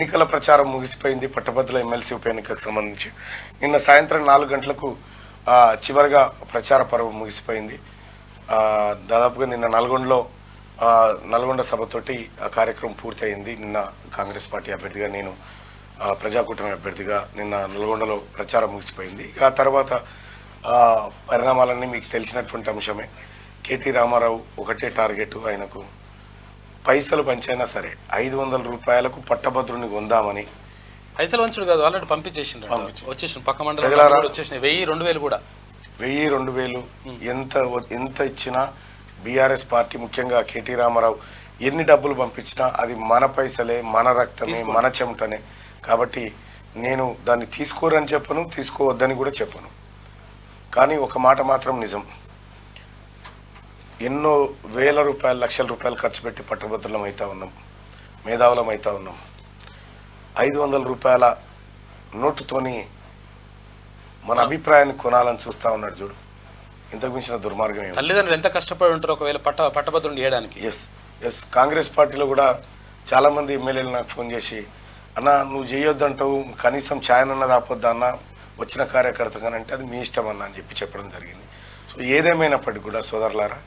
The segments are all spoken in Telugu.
ఎన్నికల ప్రచారం ముగిసిపోయింది. పట్టభద్రుల ఎమ్మెల్సీ ఉప ఎన్నికకు సంబంధించి నిన్న సాయంత్రం 4 గంటలకు చివరిగా ప్రచార పర్వం ముగిసిపోయింది. దాదాపుగా నిన్న నల్గొండ సభతోటి ఆ కార్యక్రమం పూర్తయింది. నిన్న కాంగ్రెస్ పార్టీ అభ్యర్థిగా, నేను ప్రజాకూటమి అభ్యర్థిగా నిన్న నల్గొండలో ప్రచారం ముగిసిపోయింది. ఆ తర్వాత పరిణామాలన్నీ మీకు తెలిసినటువంటి అంశమే. కేటీ రామారావు ఒకటే టార్గెట్, ఆయనకు పైసలు పంచైనా సరే 500 రూపాయలకు పట్టభద్రుని కొందామని. పైసలు వంచుడు కాదు, ఆల్రెడీ పంపించేసిండు, వచ్చేసిన పక్క మండలం వచ్చేసిన 1000-2000 కూడా 1000-2000 ఎంత ఇచ్చినా బీఆర్ఎస్ పార్టీ, ముఖ్యంగా కేటీ రామారావు ఎన్ని డబ్బులు పంపించినా అది మన పైసలే, మన రక్తమే, మన చెమటనే. కాబట్టి నేను దాన్ని తీసుకోరని చెప్పను, తీసుకోవద్దని కూడా చెప్పను. కానీ ఒక మాట మాత్రం నిజం, ఎన్నో వేల రూపాయలు, లక్షల రూపాయలు ఖర్చు పెట్టి పట్టభద్రులం అవుతా ఉన్నాం, మేధావులం అవుతా ఉన్నాం. 500 రూపాయల నోటుతోని మన అభిప్రాయాన్ని కొనాలని చూస్తూ ఉన్నాడు చూడు. ఇంతకు మించిన దుర్మార్గం ఏమి? తల్లిదండ్రులు ఎంత కష్టపడి ఉంటారు ఒకవేళ పట్టభద్రుని చేయడానికి. ఎస్ కాంగ్రెస్ పార్టీలో కూడా చాలామంది ఎమ్మెల్యేలు నాకు ఫోన్ చేసి, అన్న నువ్వు చేయొద్దంటావు, కనీసం ఛాయనన్న రాపొద్దా అన్న వచ్చిన కార్యకర్తగానంటే అది మీ ఇష్టం అన్న అని చెప్పడం జరిగింది. సో ఏదేమైనప్పటికీ కూడా సోదరులారా,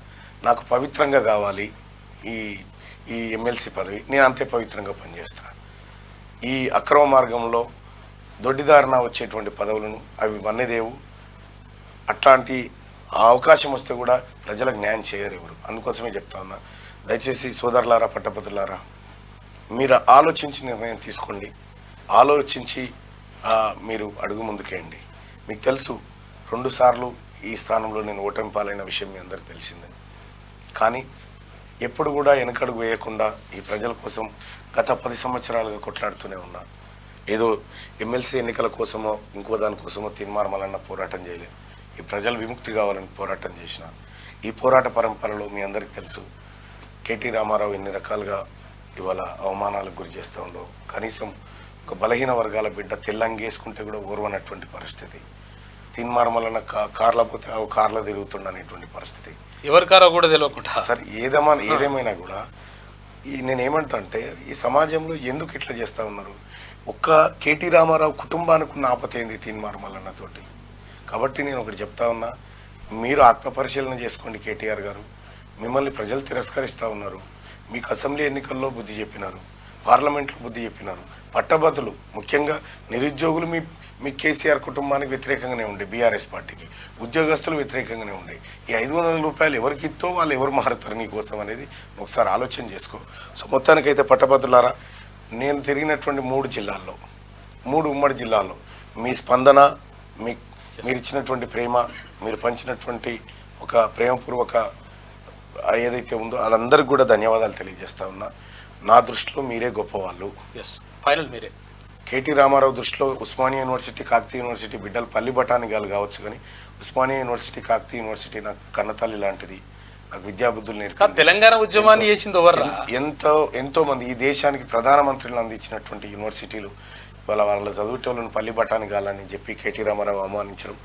నాకు పవిత్రంగా కావాలి ఈ ఎమ్మెల్సీ పదవి. నేను అంతే పవిత్రంగా పనిచేస్తాను. ఈ అక్రమ మార్గంలో దొడ్డిదారిన వచ్చేటువంటి పదవులను అవి వన్నెదేవు. అట్లాంటి అవకాశం వస్తే కూడా ప్రజలకు న్యాయం చేయరు ఎవరు. అందుకోసమే చెప్తా ఉన్నా, దయచేసి సోదరులారా, పట్టభద్రులారా, మీరు ఆలోచించి నిర్ణయం తీసుకోండి. ఆలోచించి మీరు అడుగు ముందుకేయండి. మీకు తెలుసు 2 సార్లు ఈ స్థానంలో నేను ఓటమి పాలైన విషయం మీ అందరికీ తెలిసిందే. కానీ ఎప్పుడు కూడా వెనకడుగు వేయకుండా ఈ ప్రజల కోసం గత 10 సంవత్సరాలుగా కొట్లాడుతూనే ఉన్నా. ఏదో ఎమ్మెల్సీ ఎన్నికల కోసమో ఇంకో దానికోసమో తీర్మార్మలన్న పోరాటం చేయలేదు. ఈ ప్రజలు విముక్తి కావాలని పోరాటం చేసిన ఈ పోరాట పరంపరలో మీ అందరికీ తెలుసు, కేటీ రామారావు ఎన్ని రకాలుగా ఇవాళ అవమానాలకు గురి చేస్తూ ఉండవు. కనీసం ఒక బలహీన వర్గాల బిడ్డ తెల్లంగేసుకుంటే కూడా ఓర్వనటువంటి పరిస్థితి. తీన్మార్మలన్న కార్ల పోతే కార్లో తిరుగుతుండనేటువంటి పరిస్థితి. ఎవరి కారో కూడా తెలియకుండా. సరే ఏదేమైనా కూడా నేనేమంటా అంటే, ఈ సమాజంలో ఎందుకు ఇట్లా చేస్తూ ఉన్నారు? ఒక్క కేటీ రామారావు కుటుంబానికి ఉన్న ఆపత ఏంది తీన్మార్మలన్నతోటి? కాబట్టి నేను ఒకటి చెప్తా ఉన్నా, మీరు ఆత్మపరిశీలన చేసుకోండి. కేటీఆర్ గారు, మిమ్మల్ని ప్రజలు తిరస్కరిస్తూ ఉన్నారు. మీకు అసెంబ్లీ ఎన్నికల్లో బుద్ధి చెప్పినారు, పార్లమెంట్లో బుద్ధి చెప్పినారు. పట్టభద్రులు, ముఖ్యంగా నిరుద్యోగులు మీ కేసీఆర్ కుటుంబానికి వ్యతిరేకంగానే ఉండే, బీఆర్ఎస్ పార్టీకి ఉద్యోగస్తులు వ్యతిరేకంగానే ఉండే. ఈ 500 రూపాయలు ఎవరికి ఇస్తో వాళ్ళు ఎవరు మారుతారు నీకోసం అనేది ఒకసారి ఆలోచన చేసుకో. సో మొత్తానికైతే పట్టభద్రులారా, నేను తిరిగినటువంటి 3 జిల్లాల్లో, 3 ఉమ్మడి జిల్లాల్లో మీ స్పందన, మీరు ఇచ్చినటువంటి ప్రేమ, మీరు పంచినటువంటి ఒక ప్రేమపూర్వక ఏదైతే ఉందో అదందరికి కూడా ధన్యవాదాలు తెలియజేస్తా ఉన్నా. నా దృష్టిలో మీరే గొప్పవాళ్ళు. ఫైనల్ మీరే. కేటీ రామారావు దృష్టిలో ఉస్మానియా యూనివర్సిటీ, కాకతీయ యూనివర్సిటీ బిడ్డలు పల్లి బఠానీగాలు కావచ్చు, కానీ ఉస్మానియా యూనివర్సిటీ, కాకతీయ యూనివర్సిటీ నాకు కన్నతల్లి లాంటిది. నాకు విద్యాబుద్ధులు నేర్పింది. తెలంగాణ ఉద్యమాన్ని చేసింది ఎంతో మంది ఈ దేశానికి ప్రధానమంత్రులను అందించినటువంటి యూనివర్సిటీలు వాళ్ళ చదువుటోళ్ళను పల్లి బఠానీగాలని చెప్పి కేటీ రామారావు అవమానించడం